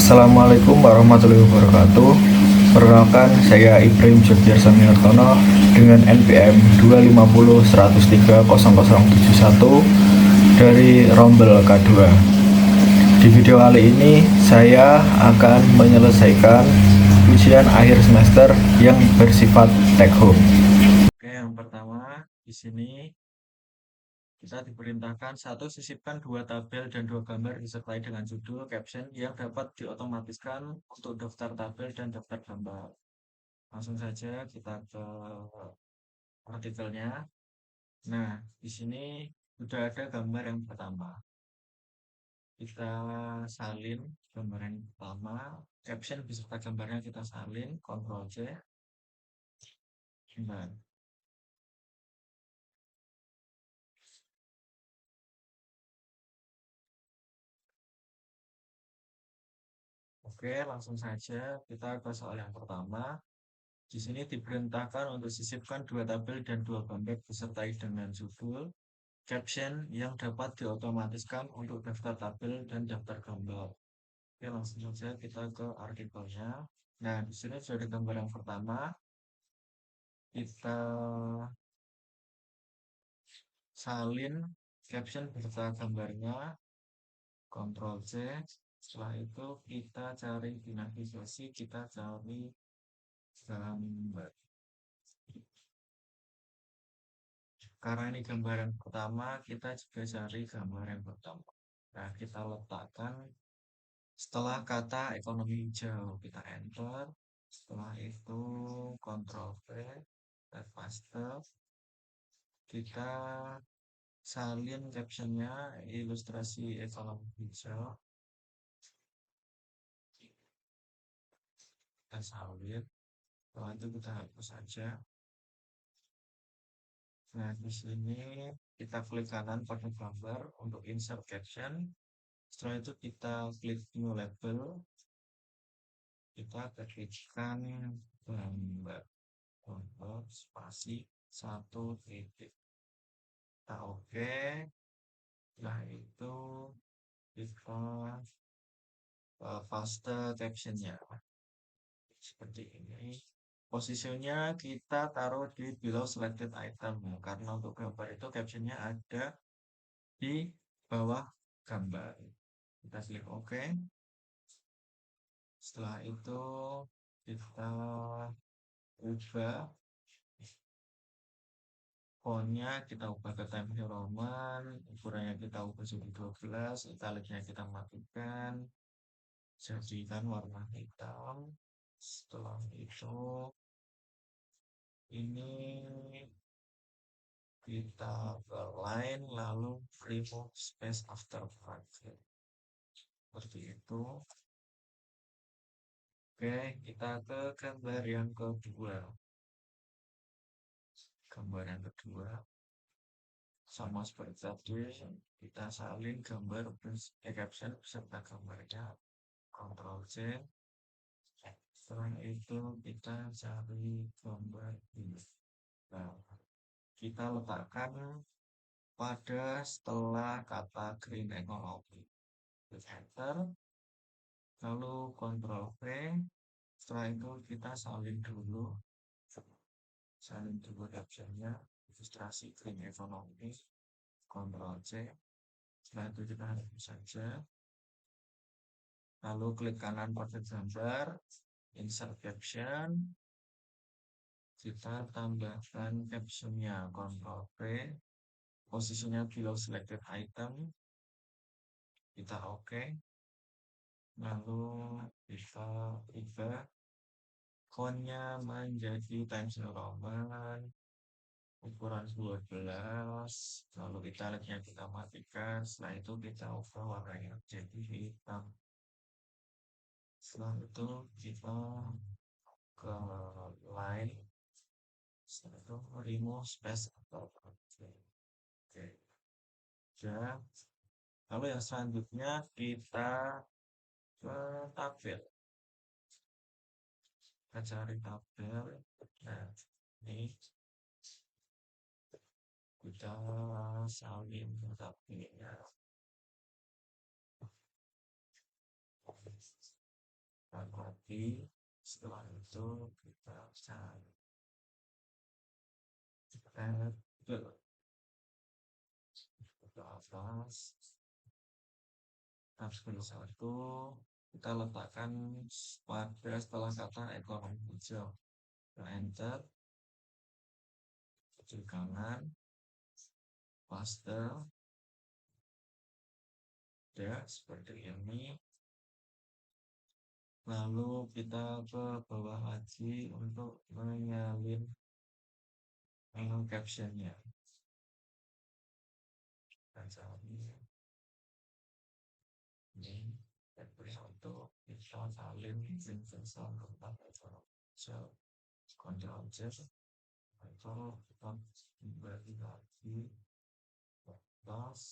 Assalamualaikum warahmatullahi wabarakatuh. Perkenalkan, saya Ibrahim Jogjar Saminartono dengan NPM 25010030071 dari Rombel K2. Di video kali ini saya akan menyelesaikan ujian akhir semester yang bersifat take home. Oke, yang pertama di sini kita diperintahkan satu, sisipkan dua tabel dan dua gambar disertai dengan judul caption yang dapat diotomatiskan untuk daftar tabel dan daftar gambar. Langsung saja kita ke artikelnya. Nah, di sini sudah ada gambar yang pertama. Kita salin gambar yang pertama, caption beserta gambarnya kita salin, Ctrl C. Nah, oke, langsung saja kita ke soal yang pertama. Di sini diperintahkan untuk sisipkan dua tabel dan dua gambar disertai dengan judul caption yang dapat diotomatiskan untuk daftar tabel dan daftar gambar. Oke, langsung saja kita ke artikelnya. Nah, di sini sudah ada gambar yang pertama. Kita salin caption beserta gambarnya, Ctrl C. Setelah itu kita cari di navigasi, kita cari gambar. Karena ini gambaran pertama, kita juga cari gambar yang pertama. Nah, kita letakkan setelah kata ekonomi hijau, kita enter. Setelah itu Ctrl V, dan paste. Kita salin captionnya ilustrasi ekonomi hijau. Kita salin. Setelah itu kita hapus saja. Nah, di sini kita klik kanan pada gambar untuk insert caption. Setelah itu kita klik new label. Kita ketikkan gambar untuk spasi 1 titik. Kita oke. Nah, itu kita paste captionnya seperti ini. Posisinya kita taruh di below selected item karena untuk gambar itu captionnya ada di bawah gambar. Kita klik OK. Setelah itu kita ubah fontnya, kita ubah ke Times New Roman, ukurannya kita ubah jadi 12, italicnya kita matikan, jadikan warna hitam. Setelah itu ini kita ke line lalu remove space after bracket seperti itu. Oke, kita ke gambar yang kedua. Gambar yang kedua sama seperti tadi, kita salin gambar caption beserta gambarnya, Ctrl C. Setelah itu kita cari gambar ini. Nah, kita letakkan pada setelah kata green economy. Enter, lalu Ctrl V. Setelah itu kita salin dulu captionnya, ilustrasi green economy, Ctrl C. Setelah itu kita hapus saja. Lalu klik kanan pada gambar, insert caption. Kita tambahkan captionnya, Ctrl V. Posisinya below selected item. Kita oke. Lalu kita ubah fontnya menjadi Times New Roman, ukuran 12, lalu italicnya kita matikan. Setelah itu kita ubah warnanya jadi hitam. Setelah itu kita ke line. Setelah itu remove space atau oke. Ya. Lalu yang selanjutnya kita ke tabel. Kita cari tabel. Nah, ini kita salin tabelnya. lagi. Setelah itu kita cari ke atas, tabel 1 kita letakkan pada setelah kata ekonomi hijau. Enter, kiri kanan, paste, ya seperti ini. Lalu kita ke bawah lagi untuk menyalin captionnya. Dan ini untuk kita salin universal tentang so Ctrl C atau kita kembali lagi plus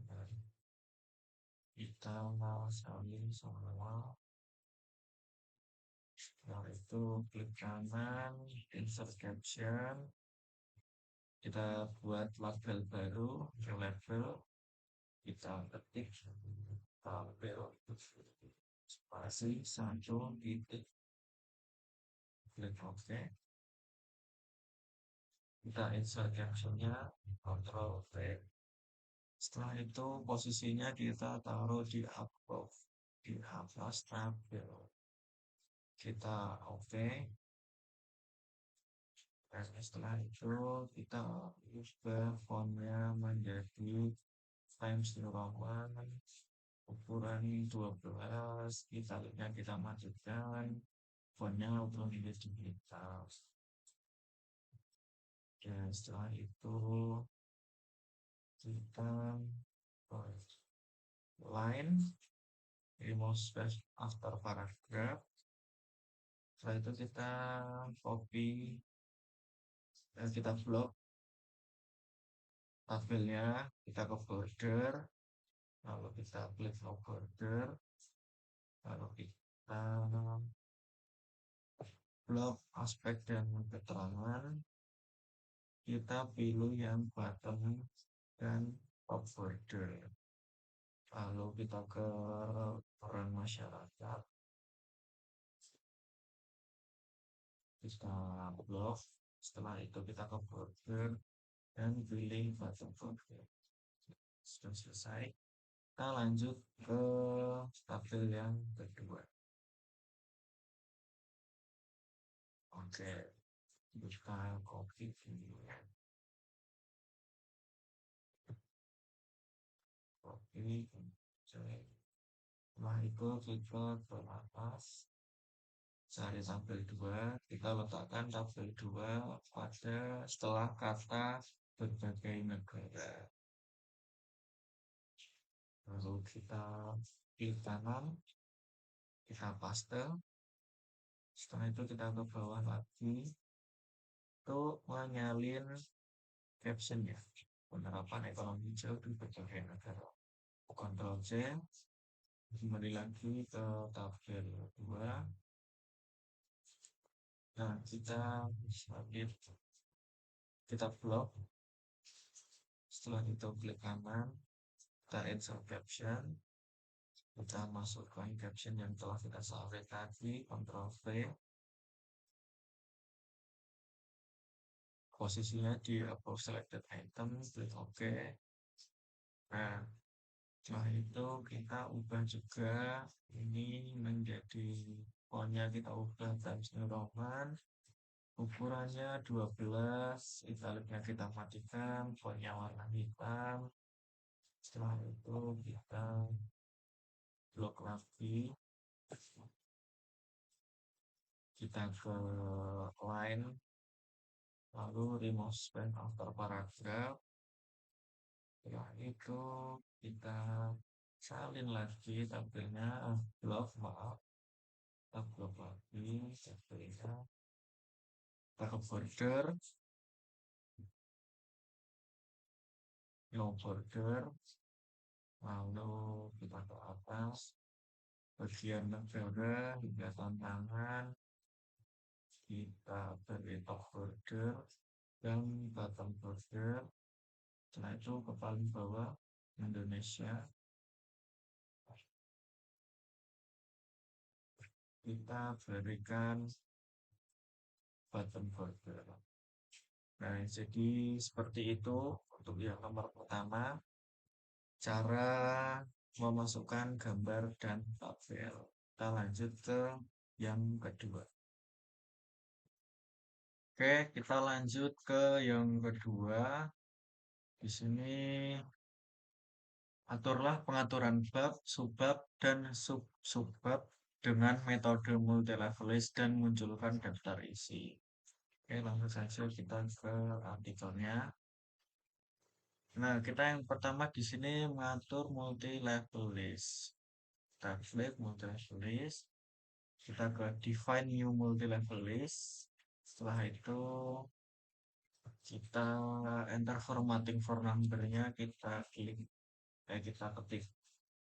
dan kita salin semua. Setelah itu klik kanan, insert caption, kita buat label baru, label, kita ketik label spasi 1 titik, klik OK. Kita insert captionnya, Ctrl V. Setelah itu posisinya kita taruh di above, di atas tabel. Kita OK. Dan setelah itu kita ubah fontnya menjadi Times New Roman, ukuran 12, italiknya kita majukan, fontnya untuk menjadi hitam. Dan setelah itu kita line, remove space after paragraph. Setelah itu kita copy dan kita blok tabelnya, kita ke border, lalu kita klik no border, lalu kita blok aspek dan keterangan, kita pilih yang bottom dan top border, lalu kita ke peran masyarakat, kita blok. Setelah itu kita ke border dan pilih bottom border. Sudah selesai, kita lanjut ke tabel yang kedua. Oke, kita copy video, copy, setelah itu kita ke atas, cari tabel 2, kita letakkan tabel 2 pada setelah kata berbagai negara. Lalu kita klik kanan, kita paste. Setelah itu kita ke bawah lagi untuk menyalin captionnya, penerapan ekonomi hijau di berbagai negara. Ctrl C, kembali lagi ke tabel 2. Nah, kita blok. Setelah itu klik kanan, kita insert caption, kita masukkan caption yang telah kita salin tadi, Ctrl V, posisinya di above selected item, klik OK. Nah, setelah itu kita ubah juga ini menjadi fontnya, kita ubah Times New Roman, ukurannya 12, italiknya kita matikan, fontnya warna hitam. Setelah itu kita blok lagi, kita ke line, lalu remove space after paragraph. Setelah itu kita salin lagi tabelnya, blok, maaf, kita blok lagi tabelnya, kita ke border, no border, lalu kita ke atas, bagian negara hingga tantangan, kita beri top border dan bottom border. Setelah itu ke paling bawah Indonesia, kita berikan button border. Nah, jadi seperti itu untuk yang nomor pertama, cara memasukkan gambar dan tabel. Kita lanjut ke yang kedua. Oke, kita lanjut ke yang kedua. Di sini aturlah pengaturan bab, subbab, dan sub-subbab dengan metode multilevel list dan munculkan daftar isi. Oke, langsung saja kita ke artikelnya. Nah, kita yang pertama di sini mengatur multi-level list. Kita klik multi-level list. Kita ke define new multi-level list. Setelah itu kita enter formatting for number-nya. Kita klik, kita ketik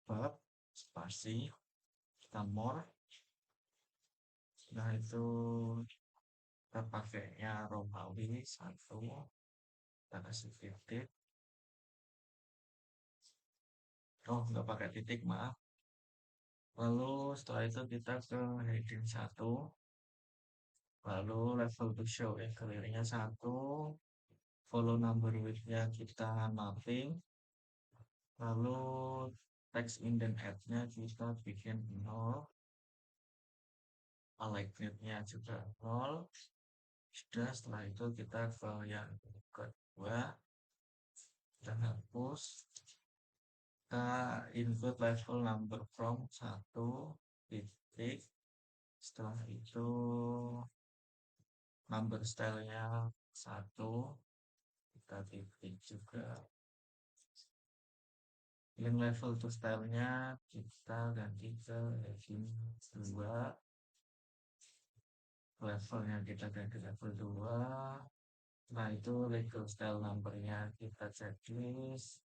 bab, spasi, kita more. Setelah itu kita pakainya Romawi 1. Kita kasih titik. Oh, nggak pakai titik, maaf. Lalu setelah itu kita ke heading 1. Lalu level to show clear-nya 1. Follow number width-nya kita nothing. Lalu text indent add-nya kita bikin 0. Alignment-nya juga 0. Sudah, setelah itu kita ke yang kedua. Kita hapus. Kita input level number from 1 titik. Setelah itu number style-nya 1. Kita titik juga. Link level to style-nya kita ganti ke heading 2. Levelnya kita ganti level 2. Nah, itu legal style number-nya kita checklist.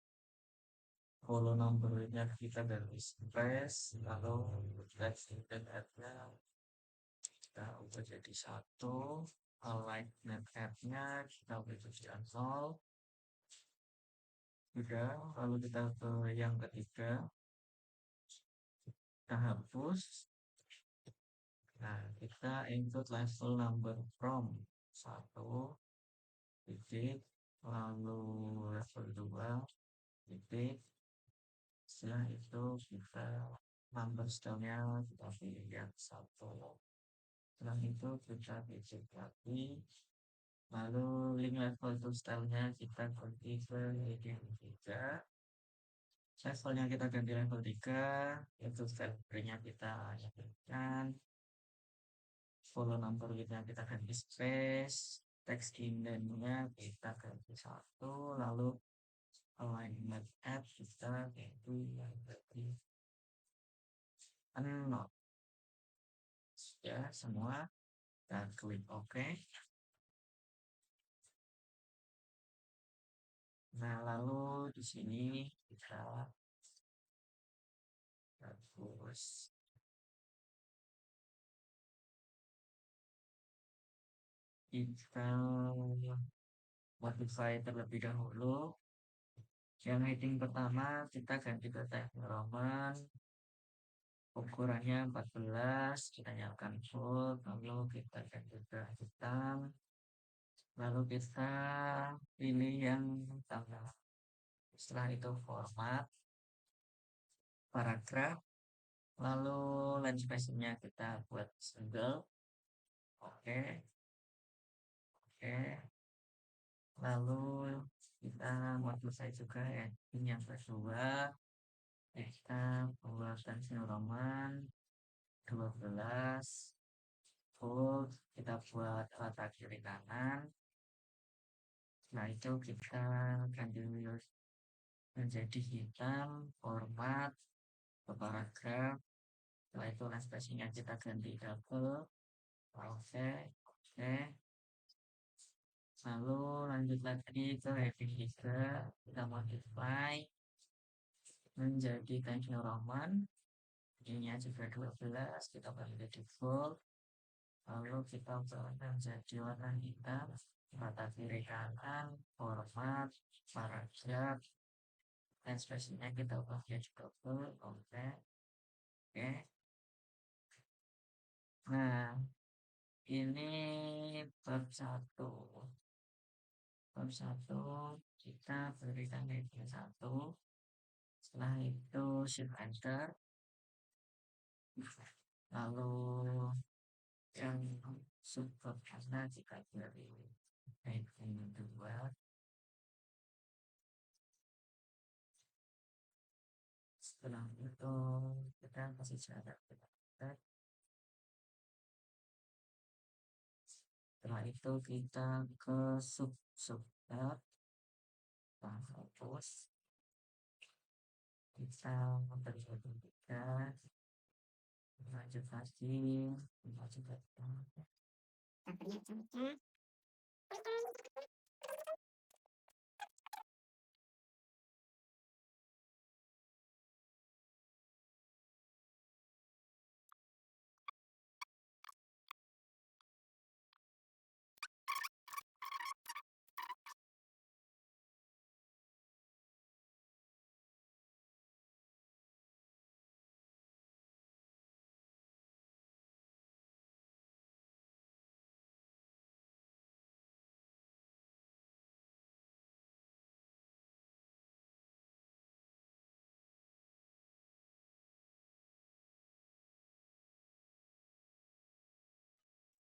Follow number-nya kita ganti space. Lalu text indent add-nya kita ubah jadi 1. Alignment add-nya kita ubah jadi 0. Sudah, lalu kita ke yang ketiga. Kita hapus. Nah, kita input level number from 1 titik, lalu level 2 titik. Setelah itu kita number style-nya kita pilih yang 1. Setelah itu kita titik lagi. Lalu link level to style-nya kita ganti ke heading 3. Levelnya kita ganti level 3. Itu style-nya kita nyatakan. Follow number kita ganti space. Text indent-nya kita ganti 1. Lalu alignment add kita ganti yang berarti 0. Ya, semua. Kita klik OK. Nah, lalu di sini kita hapus. Kita modify terlebih dahulu. Yang heading pertama kita ganti ke Times New Roman. Ukurannya 14, kita nyalakan full, lalu kita ganti ke hitam. Lalu kita pilih yang tanggal. Setelah itu format, paragraf, lalu line spacing-nya kita buat single. Oke. Lalu kita modify juga ya. Ini yang kedua. Kita buat Times New Roman 12 full, kita buat latar kiri kanan. Nah, itu kita ganti menjadi hitam, format, paragraf. Setelah itu line spacing-nya kita ganti double. Oke. Lalu lanjut lagi ke heading 3, kita modify menjadi Times New Roman. Ininya juga 12, kita ganti default. Lalu kita ubah menjadi warna hitam, mata kiri kanan, format, paragraf, dan spesiesnya kita ubah jadi double. Oke. Nah, ini bab satu. Bab satu kita berikan media satu. Setelah itu shift enter. Lalu yang subbab karena jika dari heading 2. Setelah itu kita kasih syarat kita. Setelah itu kita ke subbab, kita hapus, kita memberi tiga, lanjut lagi, lanjut lagi.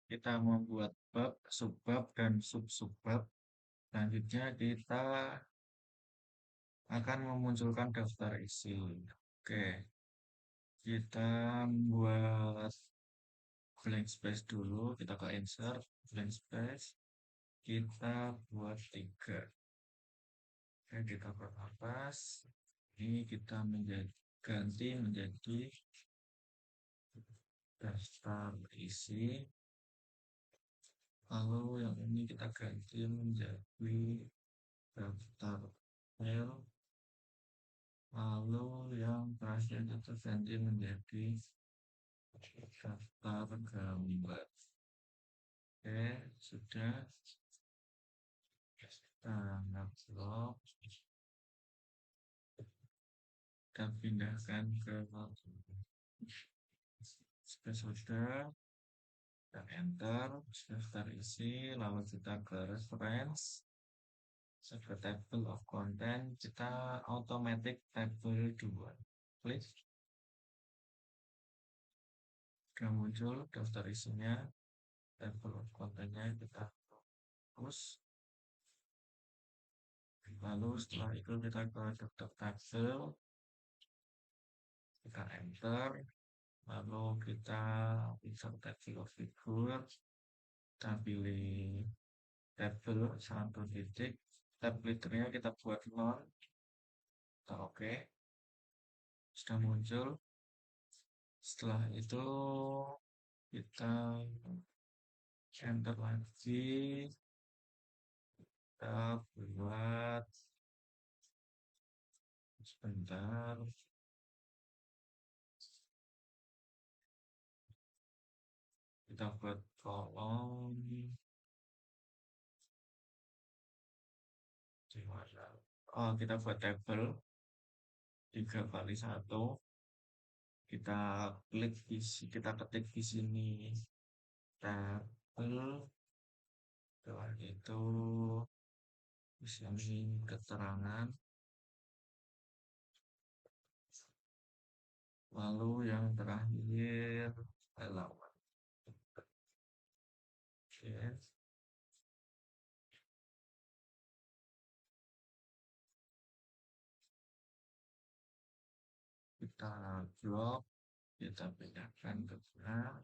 Kita membuat bab, subbab, dan sub-subbab. Selanjutnya kita akan memunculkan daftar isi. Oke, kita buat blank space dulu. Kita ke insert, blank space. Kita buat 3. Oke, kita perhapus. Ini kita ganti menjadi daftar isi. Lalu yang ini kita ganti menjadi daftar file. Lalu yang terakhir kita ganti menjadi daftar gambar. Oke, sudah. Kita ngupload. Kita pindahkan ke sudah. Kita enter, daftar isi, lalu kita ke reference. Sebagai table of content, kita automatic table 2. Klik. Sudah muncul daftar isinya, table of contentnya kita hapus. Lalu setelah itu kita ke daftar table, kita enter, lalu kita insert table of figure, kita pilih table 1 titik, tab leadernya kita buat 0, kita oke, sudah muncul. Setelah itu kita enter lagi, kita buat sebentar, kita buat kolom kita buat table 3x1, kita klik kita ketik di sini table, setelah itu di sini keterangan, lalu yang terakhir halaman. Oke. Kita drop, kita pindahkan ke tengah.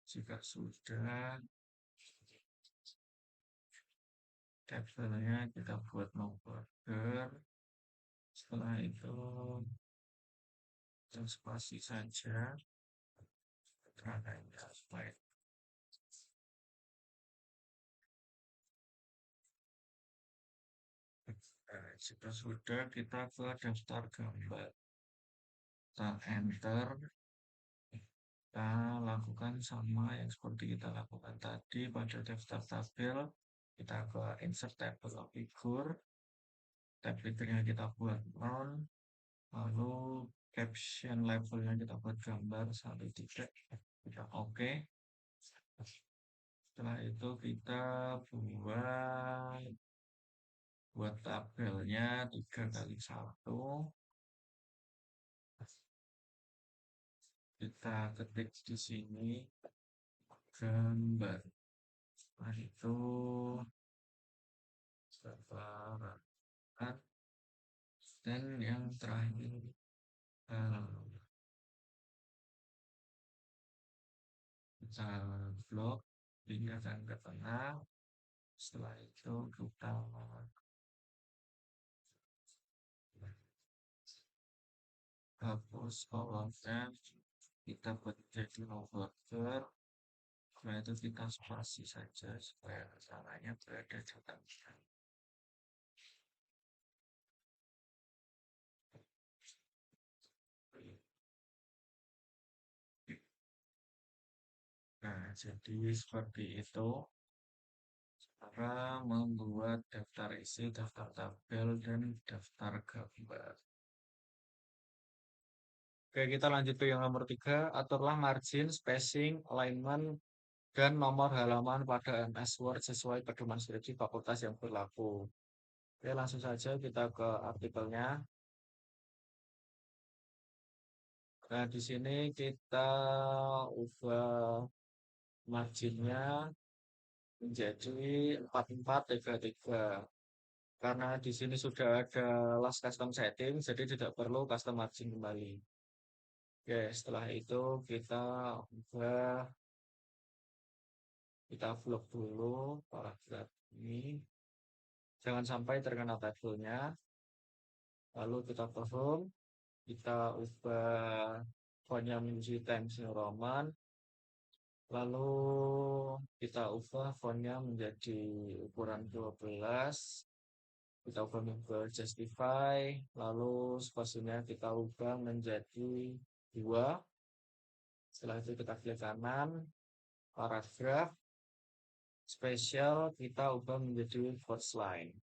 Jika sudah, tabelnya kita buat no border. Setelah itu kita spasi saja keterangannya supaya jika sudah, kita ke daftar gambar, kita enter, kita lakukan sama yang seperti kita lakukan tadi pada daftar tabel. Kita ke insert table of figure, tab leadernya kita buat 0, lalu caption levelnya kita buat gambar 1 titik, kita oke. Setelah itu kita buat tabelnya 3x1, kita ketik di sini gambar. Setelah itu separan, dan yang terakhir kita blok pindahkan ke tengah. Setelah itu kita hapus kolomnya, kita buat jadi no border. Setelah itu kita spasi saja supaya caranya berada di tengah. Nah, jadi seperti itu cara membuat daftar isi, daftar tabel, dan daftar gambar. Oke, kita lanjut ke yang nomor 3. Aturlah margin, spacing, alignment, dan nomor halaman pada MS Word sesuai pedoman skripsi fakultas yang berlaku. Oke, langsung saja kita ke artikelnya. Nah, di sini kita ubah marginnya menjadi 4433. Karena di sini sudah ada last custom setting, jadi tidak perlu custom margin kembali. Oke, setelah itu kita blok dulu paragraf ini. Jangan sampai terkena tabelnya. Lalu kita perform, kita ubah fontnya menjadi Times New Roman. Lalu kita ubah fontnya menjadi ukuran 12. Kita ubah ke justify, lalu spasinya kita ubah menjadi 2. Setelah itu kita klik kanan, paragraf, spesial kita ubah menjadi first line.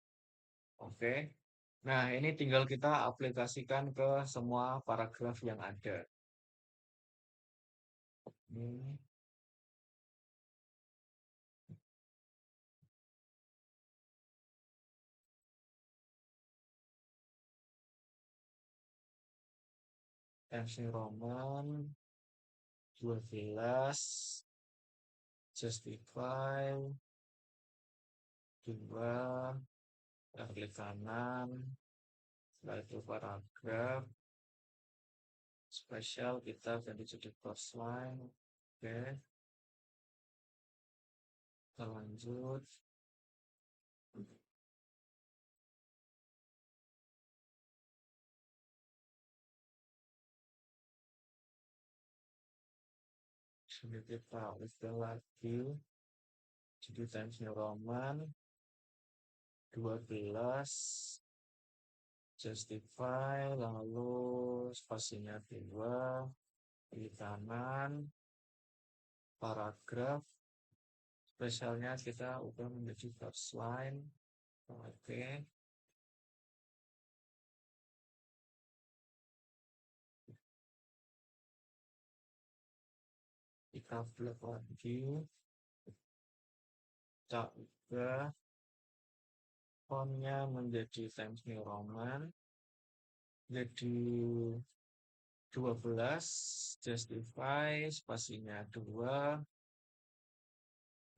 Oke. Nah, ini tinggal kita aplikasikan ke semua paragraf yang ada. Ini. Times New Roman 12, justify 2, klik kanan, setelah itu paragraf, spesial kita ganti jadi first line. Oke, kita lanjut. Sudah kita ubah lagi jadi Times New Roman 12, justify, lalu spasinya 2, klik kanan, paragraf, spesialnya kita ubah menjadi first line. Oke. Kita blok lagi, kita ubah fontnya menjadi Times New Roman jadi 12, justify, spasinya 2,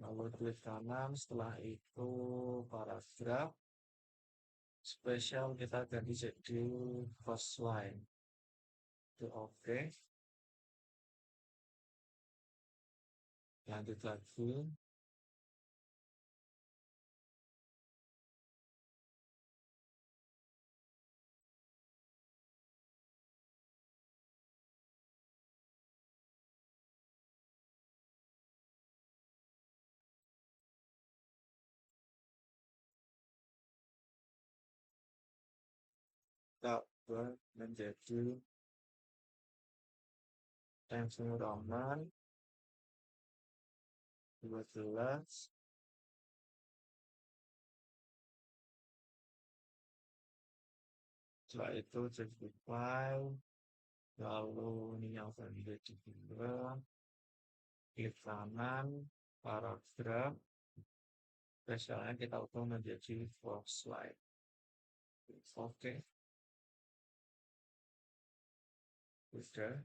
lalu klik kanan, setelah itu paragraf, spesial kita ganti jadi first line. Itu oke. Lanjut lagi. Kita buat menjadi Times New Roman 12, setelah itu justify, lalu ini yang menjadi dua, klik kanan, paragraf, spesialnya kita ubah menjadi full slide. Oke, sudah.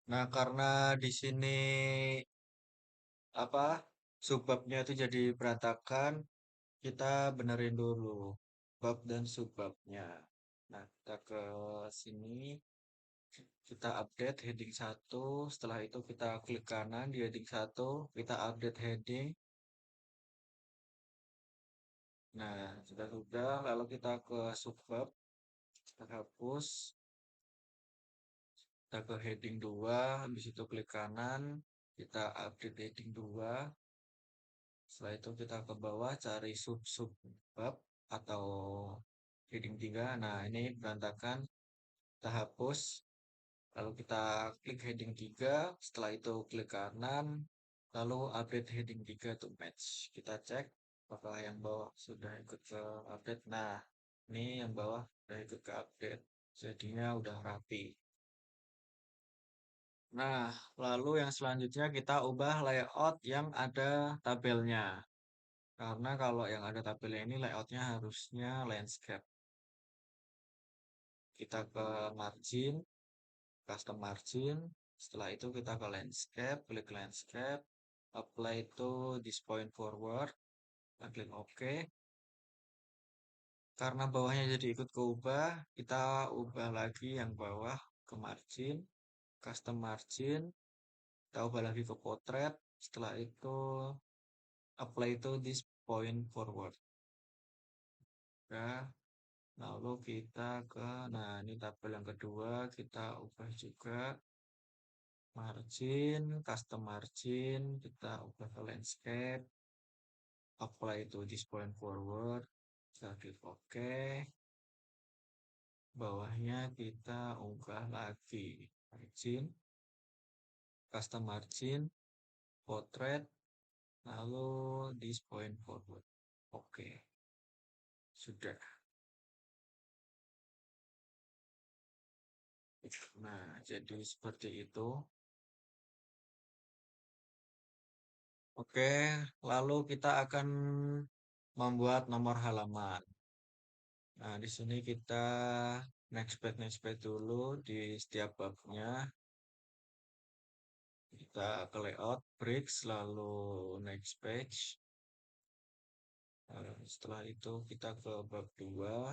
Nah, karena di sini apa subbabnya itu jadi berantakan, kita benerin dulu bab dan subbabnya. Nah, kita ke sini, kita update heading 1. Setelah itu kita klik kanan di heading 1, kita update heading. Nah, sudah, lalu kita ke subbab, kita hapus, kita ke heading 2, habis itu klik kanan, kita update heading 2. Setelah itu kita ke bawah cari sub-sub bab atau heading 3. Nah, ini berantakan. Kita hapus. Lalu kita klik heading 3. Setelah itu klik kanan. Lalu update heading 3 to match. Kita cek apakah yang bawah sudah ikut ke update. Nah, ini yang bawah sudah ikut ke update. Jadinya udah rapi. Nah, lalu yang selanjutnya kita ubah layout yang ada tabelnya. Karena kalau yang ada tabelnya ini layoutnya harusnya landscape. Kita ke margin, custom margin. Setelah itu kita ke landscape, klik landscape, apply to this point forward, kita klik OK. Karena bawahnya jadi ikut keubah, kita ubah lagi yang bawah ke margin, custom margin, kita ubah lagi ke portrait. Setelah itu apply to this point forward. Ya. Lalu kita ke, nah ini tabel yang kedua, kita ubah juga margin, custom margin, kita ubah ke landscape, apply to this point forward, kita klik OK. Bawahnya kita ubah lagi margin, custom margin, portrait, lalu this point forward. Oke, sudah. Nah, jadi seperti itu. Oke, lalu kita akan membuat nomor halaman. Nah, di sini kita next page dulu di setiap babnya. Kita ke layout, breaks, lalu next page. Setelah itu kita ke bab 2.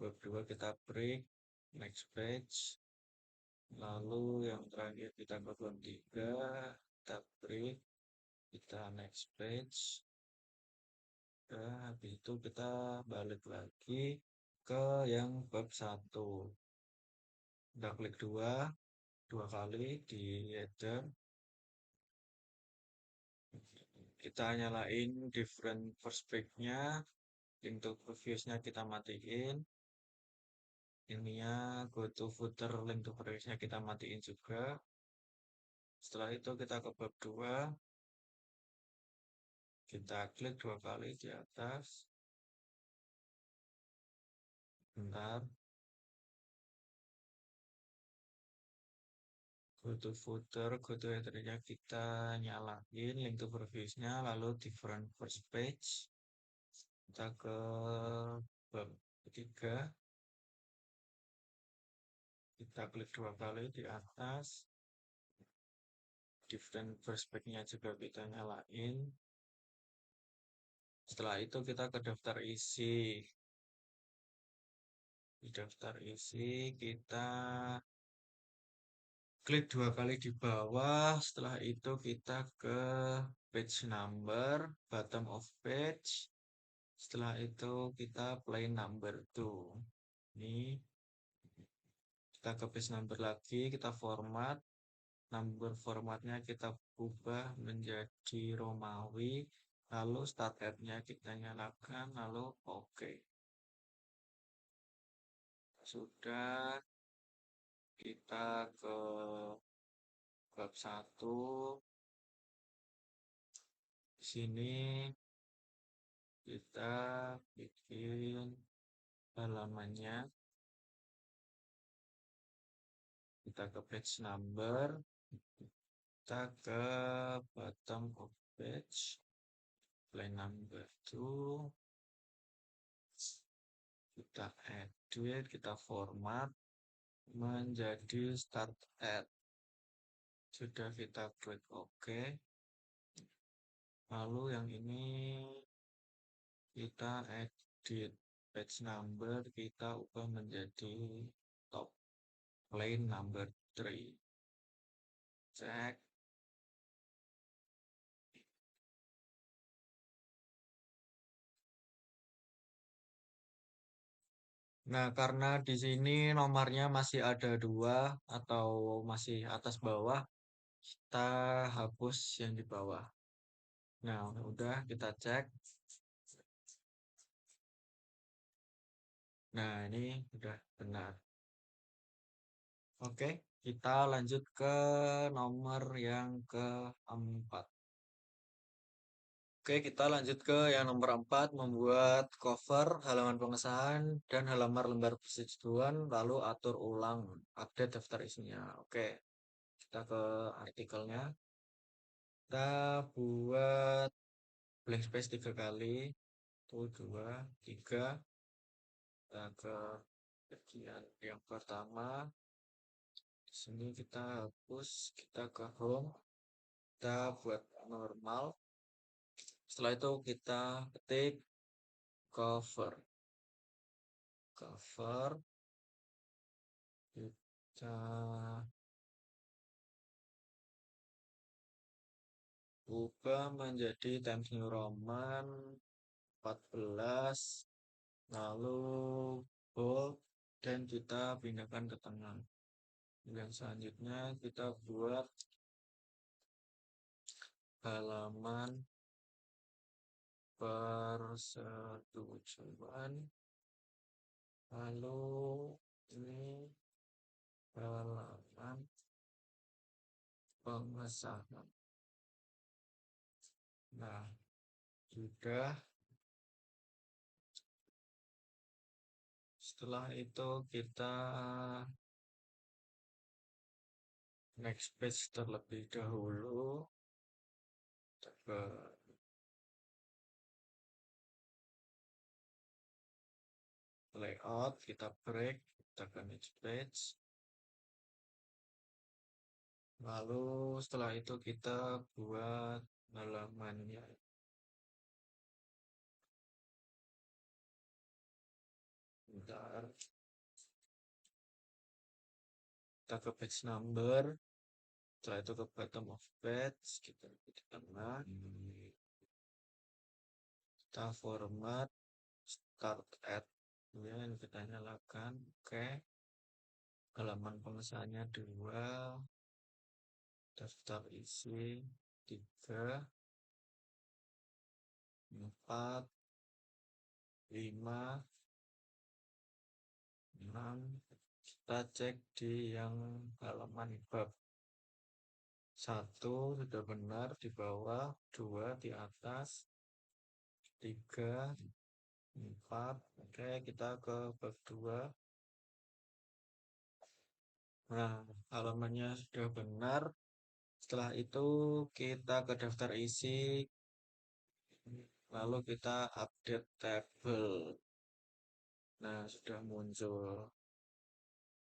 Bab 2 kita break, next page. Lalu yang terakhir kita ke bab 3, kita break, kita next page. Habis itu kita balik lagi ke yang bab 1. Kita klik dua kali di header. Kita nyalain different perspective-nya, link to previous-nya kita matiin. Ininya go to footer, link to previous-nya kita matiin juga. Setelah itu kita ke bab 2. Kita klik 2 kali di atas. Bentar. Go to footer, go to header-nya kita nyalain link to previous-nya, lalu different first page. Kita ke bab 3. Kita klik 2 kali di atas. Different perspektifnya juga kita nyalain. Setelah itu kita ke daftar isi. Di daftar isi kita klik 2 kali di bawah. Setelah itu kita ke page number, bottom of page. Setelah itu kita play number 2. Ini kita ke page number lagi, kita format. Number formatnya kita ubah menjadi Romawi, lalu start at-nya kita nyalakan, lalu OK. Sudah. kita ke bab 1. Di sini kita bikin halamannya. Kita ke page number. Kita ke bottom of page. Line number 2. Kita edit, kita format menjadi start at. Sudah kita klik OK. Lalu yang ini kita edit page number, kita ubah menjadi top line number 3. Cek. Nah, karena di sini nomornya masih ada 2 atau masih atas bawah, kita hapus yang di bawah. Nah, udah kita cek. Nah, ini udah benar. Oke, kita lanjut ke nomor yang keempat. Oke, kita lanjut ke yang nomor 4, membuat cover, halaman pengesahan, dan halaman lembar persetujuan, lalu atur ulang, update daftar isinya. Oke, kita ke artikelnya. Kita buat blank space 3 kali. 1, 2, 3. Kita ke bagian yang pertama. Di sini kita hapus, kita ke home. Kita buat normal. Setelah itu kita ketik cover. Kita ubah menjadi Times New Roman 14, lalu bold, dan kita pindahkan ke tengah. Yang selanjutnya kita buat halaman persetujuan, lalu ini halaman pengesahan. Nah, sudah. Setelah itu kita next page terlebih dahulu. Kita ke layout, kita break, kita ke next page. Lalu setelah itu kita buat halamannya. Bentar. Kita ke page number. Setelah itu ke bottom of page. Kita di tengah. Kita format start at. Ya, ini kita nyalakan. Oke. Halaman pengesahannya 2. Daftar isi 3, 4, 5, 6. Kita cek di yang halaman bab 1 sudah benar di bawah, 2 di atas, 3, 4. Oke, kita ke bab 2. Nah, halamannya sudah benar. Setelah itu kita ke daftar isi, lalu kita update tabel. Nah, sudah muncul.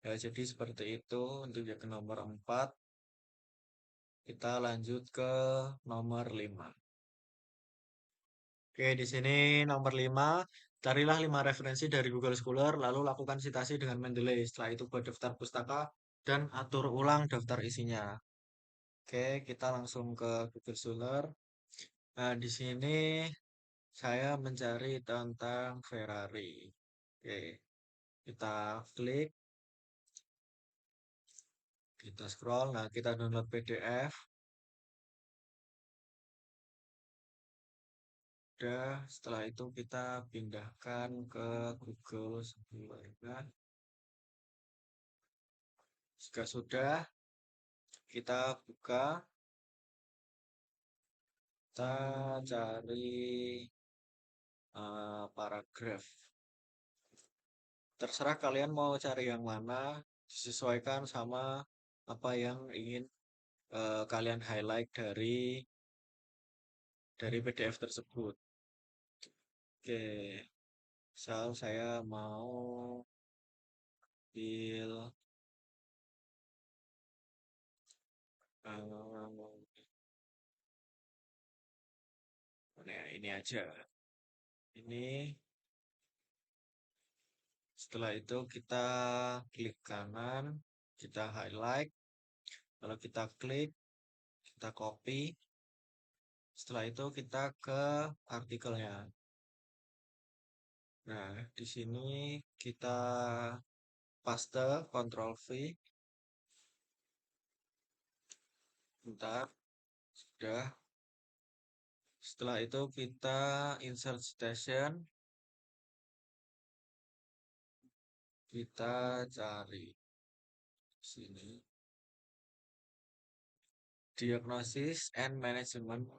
Ya, jadi seperti itu untuk yang nomor 4. Kita lanjut ke nomor 5. Oke, di sini nomor 5, carilah 5 referensi dari Google Scholar, lalu lakukan citasi dengan Mendeley. Setelah itu buat daftar pustaka dan atur ulang daftar isinya. Oke, kita langsung ke Google Scholar. Nah, di sini saya mencari tentang Ferrari. Oke, kita klik, kita scroll. Nah, kita download PDF. Udah, setelah itu kita pindahkan ke Google Scholar. Jika sudah, kita buka, kita cari paragraf. Terserah kalian mau cari yang mana, disesuaikan sama apa yang ingin kalian highlight dari PDF tersebut. Oke, misal saya mau ambil ini aja. Ini setelah itu kita klik kanan, kita highlight, lalu kita klik, kita copy. Setelah itu kita ke artikelnya. Nah, di sini kita paste, Ctrl V. Bentar, sudah. Setelah itu kita insert citation. Kita cari sini. Diagnosis and management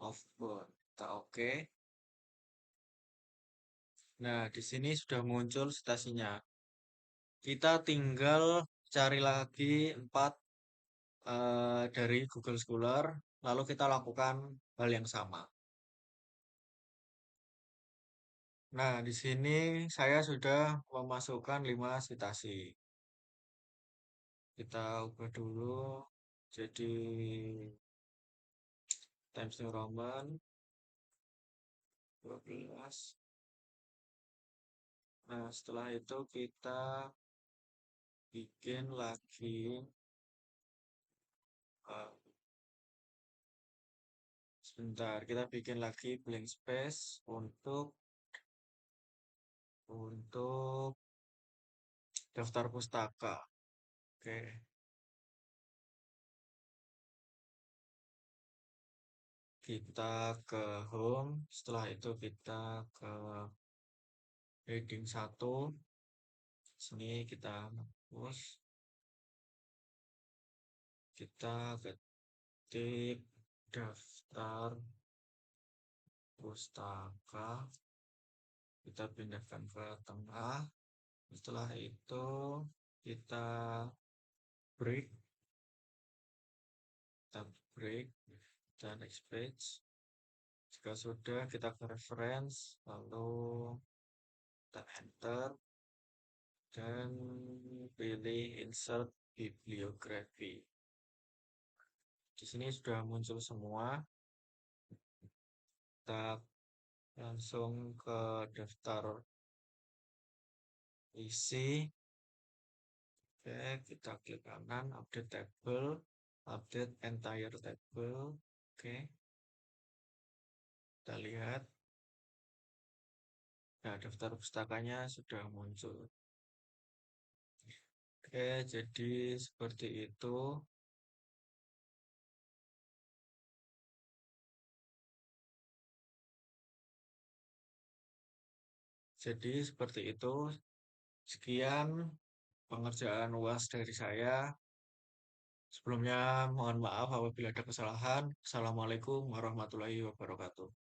of burn. Kita oke. Nah, di sini sudah muncul citasinya. Kita tinggal cari lagi 4 dari Google Scholar, lalu kita lakukan hal yang sama. Nah, di sini saya sudah memasukkan 5 citasi. Kita ubah dulu jadi Times New Roman 12. Nah, setelah itu kita bikin lagi sebentar, kita bikin lagi blank space untuk daftar pustaka. Oke. Kita ke home, setelah itu kita ke heading 1. Sini kita hapus. Kita ketik daftar pustaka. Kita pindahkan ke tengah. Setelah itu kita break. Kita break dan next page. Jika sudah, kita ke reference, lalu kita enter dan pilih insert bibliography. Di sini sudah muncul semua. Kita langsung ke daftar isi. Oke, kita klik kanan, update table, update entire table. Oke, kita lihat. Nah, daftar pustakanya sudah muncul. Oke, jadi seperti itu. Jadi seperti itu. Sekian pengerjaan UAS dari saya. Sebelumnya mohon maaf apabila ada kesalahan. Assalamualaikum warahmatullahi wabarakatuh.